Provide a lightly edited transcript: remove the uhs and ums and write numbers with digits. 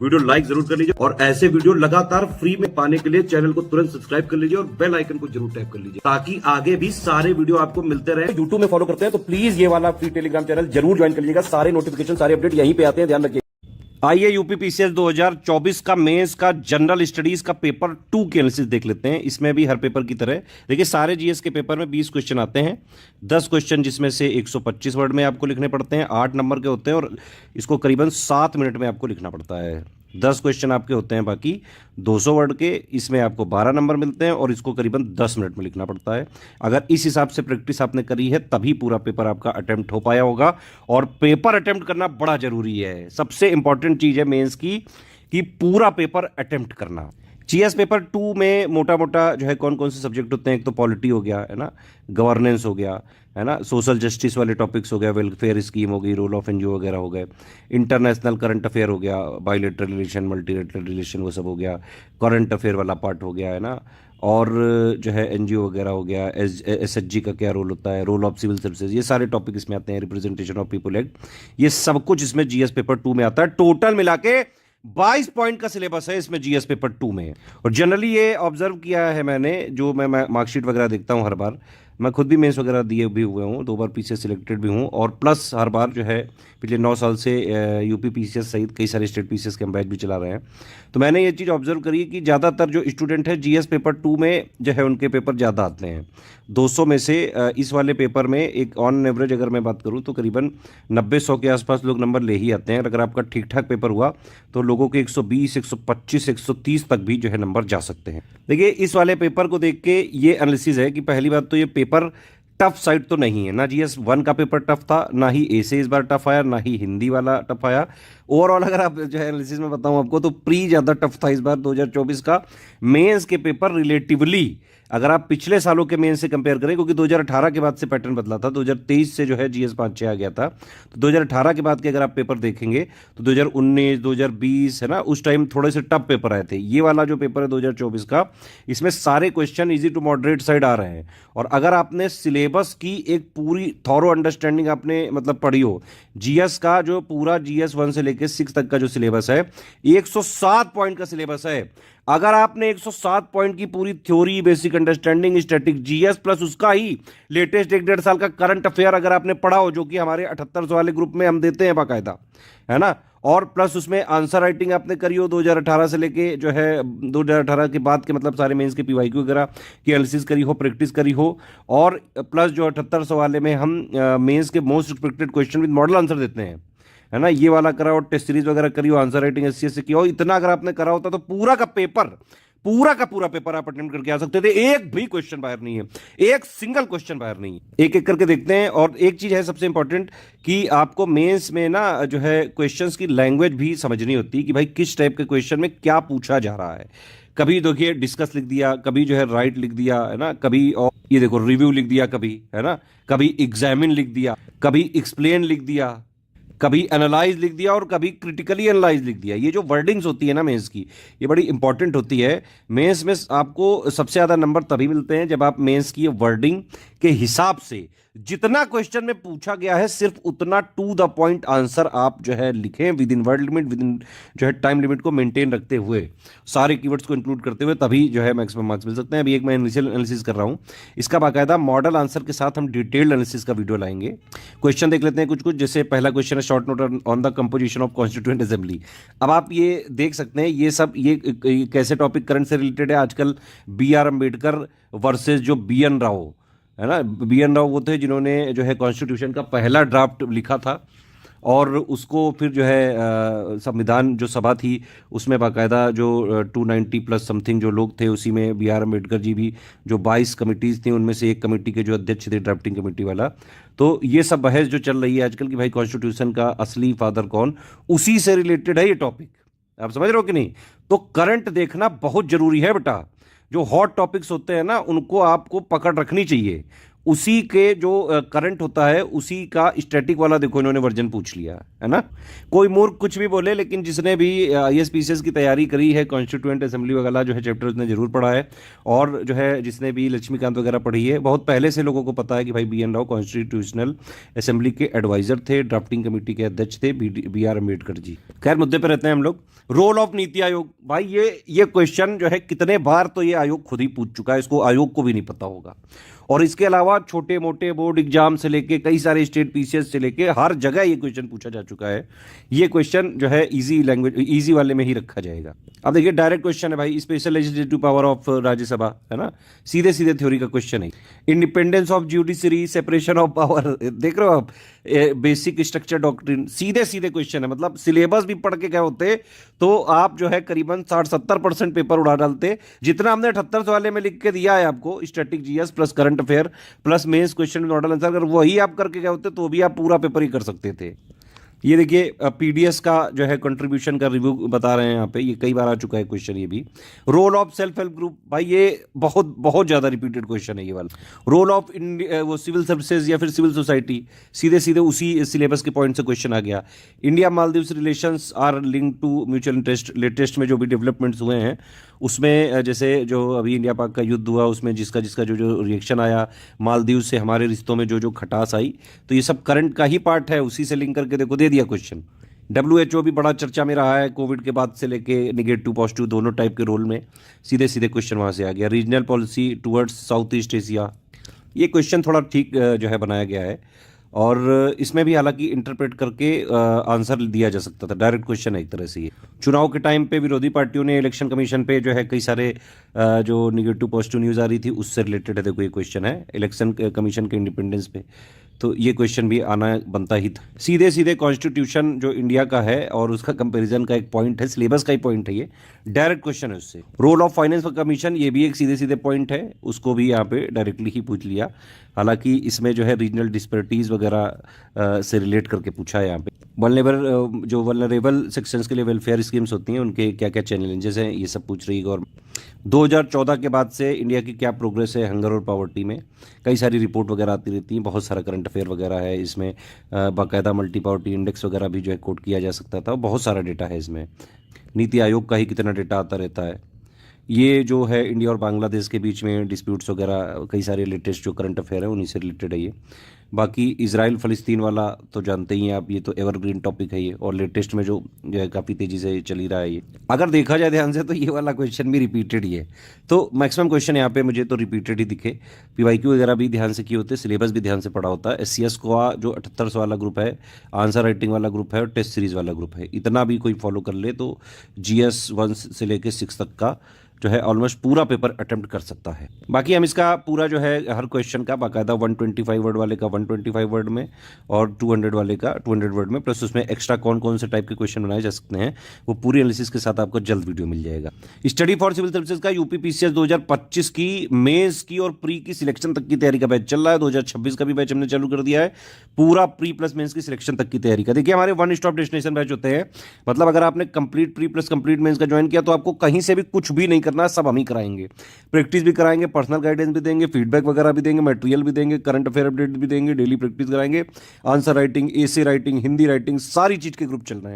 Video like जरूर कर लीजिए और ऐसे वीडियो लगातार फ्री में पाने के लिए चैनल को तुरंत सब्सक्राइब कर लीजिए और बेल आइकन को जरूर टैप कर लीजिए ताकि आगे भी सारे वीडियो आपको मिलते रहे। यूट्यूब में फॉलो करते हैं तो प्लीज ये वाला फ्री टेलीग्राम चैनल जरूर ज्वाइन कर लीजिएगा। सारे नोटिफिकेशन सारे अपडेट यहीं पे आते हैं, ध्यान रखिए। आइए यूपीपीसीएस 2024 का मेंस का जनरल स्टडीज का पेपर 2 की एनालिसिस देख लेते हैं। इसमें भी हर पेपर की तरह देखिए सारे जीएस के पेपर में 20 क्वेश्चन आते हैं, 10 क्वेश्चन जिसमें से 125 वर्ड में आपको लिखने पड़ते हैं, 8 नंबर के होते हैं और इसको करीबन 7 मिनट में आपको लिखना पड़ता है। 10 क्वेश्चन आपके होते हैं बाकी 200 वर्ड के, इसमें आपको 12 नंबर मिलते हैं और इसको करीबन 10 मिनट में लिखना पड़ता है। अगर इस हिसाब से प्रैक्टिस आपने करी है तभी पूरा पेपर आपका अटेम्प्ट हो पाया होगा। और पेपर अटेम्प्ट करना बड़ा जरूरी है, सबसे इंपॉर्टेंट चीज़ है मेंस की कि पूरा पेपर अटेम्प्ट करना। जीएस पेपर 2 में मोटा मोटा जो है कौन कौन से सब्जेक्ट होते हैं, एक तो पॉलिटी हो गया है ना, गवर्नेंस हो गया है ना, सोशल जस्टिस वाले टॉपिक्स हो गया, वेलफेयर स्कीम हो गई, रोल ऑफ एनजीओ वगैरह हो गए, इंटरनेशनल करंट अफेयर हो गया, बायलैटरल रिलेशन, मल्टीलैटरल रिलेशन वो सब हो गया, करंट अफेयर वाला पार्ट हो गया है ना, और जो है एनजीओ वगैरह हो गया, एसएचजी का क्या रोल होता है, रोल ऑफ सिविल सर्विसेज, ये सारे टॉपिक इसमें आते हैं, रिप्रेजेंटेशन ऑफ पीपल एक्ट, ये सब कुछ इसमें जीएस पेपर 2 में आता है। टोटल मिला के 22 पॉइंट का सिलेबस है इसमें जीएस पेपर 2 में। और जनरली ये ऑब्जर्व किया है मैंने, जो मैं मार्कशीट वगैरह देखता हूँ हर बार, मैं खुद भी मेंस वगैरह दिए भी हुए हूँ, 2 बार पीसीएस सिलेक्टेड भी हूँ और प्लस हर बार जो है पिछले 9 साल से यूपी पीसीएस सहित कई सारे स्टेट पीसीएस के हम बैच भी चला रहे हैं। तो मैंने ये चीज़ ऑब्जर्व करी कि ज़्यादातर जो स्टूडेंट है जीएस पेपर 2 में जो है उनके पेपर ज़्यादा आते हैं। 200 में से इस वाले पेपर में एक ऑन एवरेज अगर मैं बात करूँ तो करीबन 90-100 के आसपास लोग नंबर ले ही आते हैं। अगर आपका ठीक ठाक पेपर हुआ तो लोगों के 120, 125, 130 तक भी जो है नंबर जा सकते हैं। देखिए इस वाले पेपर को देख के ये एनालिसिस है कि पहली बात तो ये पेपर टफ साइड तो नहीं है ना, जीएस 1 का पेपर टफ था, ना ही ए से इस बार टफ आया, ना ही हिंदी वाला टफ आया। ओवरऑल अगर आप जो है एनालिसिस में बताऊं आपको तो प्री ज़्यादा टफ था इस बार 2024 का। मेंस के पेपर रिलेटिवली अगर आप पिछले सालों के मेंस से कंपेयर करें, क्योंकि 2018 के बाद से पैटर्न बदला था, 2023 से जो है जीएस 5-6 आ गया था, तो 2018 के बाद के अगर आप पेपर देखेंगे तो 2019, 2020 है ना, उस टाइम थोड़े से टफ पेपर आए थे। ये वाला जो पेपर है 2024 का, इसमें सारे question easy to moderate side आ रहे हैं। और अगर आपने सिलेबस की एक पूरी थॉरो अंडरस्टैंडिंग आपने मतलब पढ़ी हो, जीएस का जो पूरा जीएस 1 से लेकर 6 तक का जो सिलेबस है 107 पॉइंट का सिलेबस है। अगर आपने 107 पॉइंट की पूरी theory, basic understanding, static GS plus उसका ही लेटेस्ट 1-1.5 साल का करंट अफेयर अगर आपने पढ़ा हो, जो कि हमारे 7800 वाले ग्रुप में हम देते हैं बाकायदा, है ना, और प्लस उसमें आंसर राइटिंग आपने करी हो 2018 से लेके जो है 2018 के बाद के मतलब सारे मेंस के पीवाईक्यू वगैरह की एनालिसिस करी हो, प्रैक्टिस करी हो, और प्लस जो 7800 वाले में हम मेंस के most expected question with model answer देते हैं, है ना, ये वाला करा हो, टेस्ट सीरीज वगैरह करी हो, आंसर राइटिंग एससीएस से किया हो, इतना अगर आपने करा होता तो पूरा का पूरा पेपर आप अटेम्प्ट करके आ सकते थे। एक भी क्वेश्चन बाहर नहीं है, एक सिंगल क्वेश्चन बाहर नहीं है। एक एक करके देखते हैं। और एक चीज है सबसे इंपॉर्टेंट कि आपको मेंस में ना जो है क्वेश्चंस की लैंग्वेज भी समझनी होती है कि भाई किस टाइप के क्वेश्चन में क्या पूछा जा रहा है। कभी देखिए डिस्कस लिख दिया, कभी जो है राइट लिख दिया, है ना, कभी और ये देखो रिव्यू लिख दिया, कभी है ना, कभी एग्जामिन लिख दिया, कभी एक्सप्लेन लिख दिया, कभी एनालाइज लिख दिया और कभी क्रिटिकली एनालाइज लिख दिया। ये जो वर्डिंग्स होती है ना मेंस की, ये बड़ी इंपॉर्टेंट होती है। मेंस में आपको सबसे ज़्यादा नंबर तभी मिलते हैं जब आप मेंस की वर्डिंग के हिसाब से जितना क्वेश्चन में पूछा गया है सिर्फ उतना टू द पॉइंट आंसर आप जो है लिखें with in word limit, with in जो है टाइम लिमिट को मेंटेन रखते हुए, सारे कीवर्ड्स को इंक्लूड करते हुए, तभी जो है मैक्सिमम मार्क्स मिल सकते हैं। अभी एक मैं इनिशियल एनालिसिस कर रहा हूं, इसका बाकायदा मॉडल आंसर के साथ हम डिटेल्ड एनालिसिस का वीडियो लाएंगे। क्वेश्चन देख लेते हैं कुछ कुछ। जैसे पहला क्वेश्चन है short note on the composition of constituent assembly. अब आप ये देख सकते हैं ये सब ये कैसे टॉपिक करंट से रिलेटेड है। आजकल BR अम्बेडकर वर्सेज जो BN राव है ना, BN राव वो थे जिन्होंने जो है कॉन्स्टिट्यूशन का पहला ड्राफ्ट लिखा था और उसको फिर जो है संविधान जो सभा थी उसमें बाकायदा जो 290 प्लस समथिंग जो लोग थे, उसी में BR अम्बेडकर जी भी, जो 22 कमिटीज़ थी उनमें से एक कमेटी के जो अध्यक्ष थे ड्राफ्टिंग कमेटी वाला। तो ये सब बहस जो चल रही है आजकल कि भाई कॉन्स्टिट्यूशन का असली फादर कौन, उसी से रिलेटेड है ये टॉपिक। आप समझ रहे हो कि नहीं? तो करंट देखना बहुत जरूरी है बेटा। जो हॉट टॉपिक्स होते हैं ना उनको आपको पकड़ रखनी चाहिए, उसी के जो करंट होता है उसी का स्टैटिक वाला देखो इन्होंने वर्जन पूछ लिया है ना। कोई मूर्ख कुछ भी बोले, लेकिन जिसने भी IAS-PCS की तैयारी करी है, कॉन्स्टिट्यूएंट असेंबली वगैरह जो है चैप्टर उसने जरूर पढ़ा है। और जो है जिसने भी लक्ष्मीकांत वगैरह पढ़ी है, बहुत पहले से लोगों को पता है कि भाई BN राव कॉन्स्टिट्यूशनल असेंबली के एडवाइजर थे, ड्राफ्टिंग कमेटी के अध्यक्ष थे BR अम्बेडकर जी। खैर मुद्दे पर रहते हैं हम लोग। रोल ऑफ नीति आयोग, भाई ये क्वेश्चन जो है कितने बार तो ये आयोग खुद ही पूछ चुका है, इसको आयोग को भी नहीं पता होगा। और इसके अलावा छोटे मोटे बोर्ड एग्जाम से लेके कई सारे स्टेट PCS से लेके हर जगह ये क्वेश्चन पूछा जा चुका है। ये क्वेश्चन जो है इजी लैंग्वेज, इजी वाले में ही रखा जाएगा। अब देखिए डायरेक्ट क्वेश्चन है भाई, special legislative power of Rajya Sabha, है ना, सीधे सीधे थ्योरी का क्वेश्चन है। Independence of judiciary, separation of power, देख रहे हो आप, बेसिक स्ट्रक्चर डॉक्ट्रिन, सीधे सीधे क्वेश्चन है। मतलब सिलेबस भी पढ़ के क्या होते तो आप जो है करीबन 60-70% पेपर उड़ा डालते। जितना हमने 78 वाले में लिख के दिया है आपको, static GS plus current affair plus mains question model answer, अगर वही आप करके क्या होते तो भी आप पूरा पेपर ही कर सकते थे। ये देखिए PDS का जो है कंट्रीब्यूशन का रिव्यू बता रहे हैं यहाँ पे, ये कई बार आ चुका है क्वेश्चन। ये भी role of self help group, भाई ये बहुत बहुत ज़्यादा रिपीटेड क्वेश्चन है ये वाला। रोल ऑफ वो सिविल सर्विसेज या फिर सिविल सोसाइटी, सीधे सीधे उसी सिलेबस के पॉइंट से क्वेश्चन आ गया। India Maldives relations are link to mutual interest, latest में जो भी डेवलपमेंट्स हुए हैं उसमें, जैसे जो अभी इंडिया पाक का युद्ध हुआ उसमें जिसका जिसका जो जो रिएक्शन आया, मालदीव से हमारे रिश्तों में जो जो खटास आई, तो ये सब करंट का ही पार्ट है। उसी से लिंक करके देखो दे दिया क्वेश्चन। WHO भी बड़ा चर्चा में रहा है कोविड के बाद से लेके, नेगेटिव पॉजिटिव दोनों टाइप के रोल में, सीधे सीधे क्वेश्चन वहाँ से आ गया। Regional policy towards south east Asia, ये क्वेश्चन थोड़ा ठीक जो है बनाया गया है। और इसमें भी हालांकि इंटरप्रेट करके आंसर दिया जा सकता था, डायरेक्ट क्वेश्चन है एक तरह से ये। चुनाव के टाइम पे विरोधी पार्टियों ने इलेक्शन कमीशन पे जो है कई सारे जो निगेटिव पॉजिटिव न्यूज़ आ रही थी उससे रिलेटेड है। देखो ये क्वेश्चन है इलेक्शन कमीशन के इंडिपेंडेंस पे, तो ये क्वेश्चन भी आना बनता ही था। सीधे सीधे कॉन्स्टिट्यूशन जो इंडिया का है और उसका कंपैरिजन का एक पॉइंट है, सिलेबस का ही पॉइंट है ये, डायरेक्ट क्वेश्चन है उससे। रोल ऑफ फाइनेंस कमीशन, ये भी एक सीधे सीधे पॉइंट है, उसको भी यहाँ पे डायरेक्टली ही पूछ लिया। हालांकि इसमें जो है रीजनल डिस्पैरिटीज़ वगैरह से रिलेट करके पूछा है यहाँ पे। वल्नरेबल सेक्शंस के लिए वेलफेयर स्कीम्स होती हैं, उनके क्या क्या चैलेंजेस हैं, ये सब पूछ रही है गवर्नमेंट। 2014 के बाद से इंडिया की क्या प्रोग्रेस है हंगर और पॉवर्टी में, कई सारी रिपोर्ट वगैरह आती रहती हैं, बहुत सारा करंट अफेयर वगैरह है इसमें। बाकायदा मल्टी पॉवर्टी इंडेक्स वगैरह भी जो है कोट किया जा सकता था, बहुत सारा डेटा है इसमें। नीति आयोग का ही कितना डेटा आता रहता है। ये जो है इंडिया और बांग्लादेश के बीच में डिस्प्यूट्स वगैरह, कई सारे लेटेस्ट जो करंट अफेयर है उन्हीं से रिलेटेड है ये। बाकी इजराइल फ़लस्तीन वाला तो जानते ही हैं आप, ये तो एवरग्रीन टॉपिक है ये, और लेटेस्ट में जो है काफ़ी तेज़ी से चल ही रहा है ये। अगर देखा जाए ध्यान से तो ये वाला क्वेश्चन भी रिपीटेड ही है, तो मैक्सिमम क्वेश्चन यहाँ पे मुझे तो रिपीटेड ही दिखे। PYQ वगैरह भी ध्यान से किए होते, सिलेबस भी ध्यान से पढ़ा होता है। SCS का जो 78 वाला ग्रुप है, आंसर राइटिंग वाला ग्रुप है और टेस्ट सीरीज़ वाला ग्रुप है, इतना भी कोई फॉलो कर ले तो GS 1 से लेके 6 तक का जो है ऑलमोस्ट पूरा पेपर अटेम्प्ट कर सकता है। बाकी हम इसका पूरा जो है हर क्वेश्चन का बाकायदा 125 वर्ड वाले का 125 वर्ड में और 200 वाले का 200 वर्ड में, प्लस उसमें एक्स्ट्रा कौन कौन से टाइप के क्वेश्चन बनाए जा सकते हैं वो पूरी एनालिसिस के साथ आपको जल्द वीडियो मिल जाएगा। स्टडी फॉर सिविल सर्विसेज का UP PCS 2025 की मेंस की और प्री की सिलेक्शन तक की तैयारी का बैच चल रहा है। 2026 का भी बैच हमने चालू कर दिया है, पूरा प्री प्लस मेंस की सिलेक्शन तक की तैयारी का। देखिए हमारे वन स्टॉप डेस्टिनेशन बैच होते हैं, मतलब अगर आपने complete pre plus complete mains का ज्वाइन किया तो आपको कहीं से भी कुछ भी नहीं करना, सब हम ही कराएंगे। प्रैक्टिस भी कराएंगे, पर्सनल गाइडेंस भी देंगे, फीडबैक वगैरह भी देंगे, मटेरियल भी देंगे, करंट अफेयर अपडेट भी देंगे, डेली प्रैक्टिस कराएंगे, answer writing, essay writing, Hindi writing, सारी चीज के ग्रुप चल रहे हैं।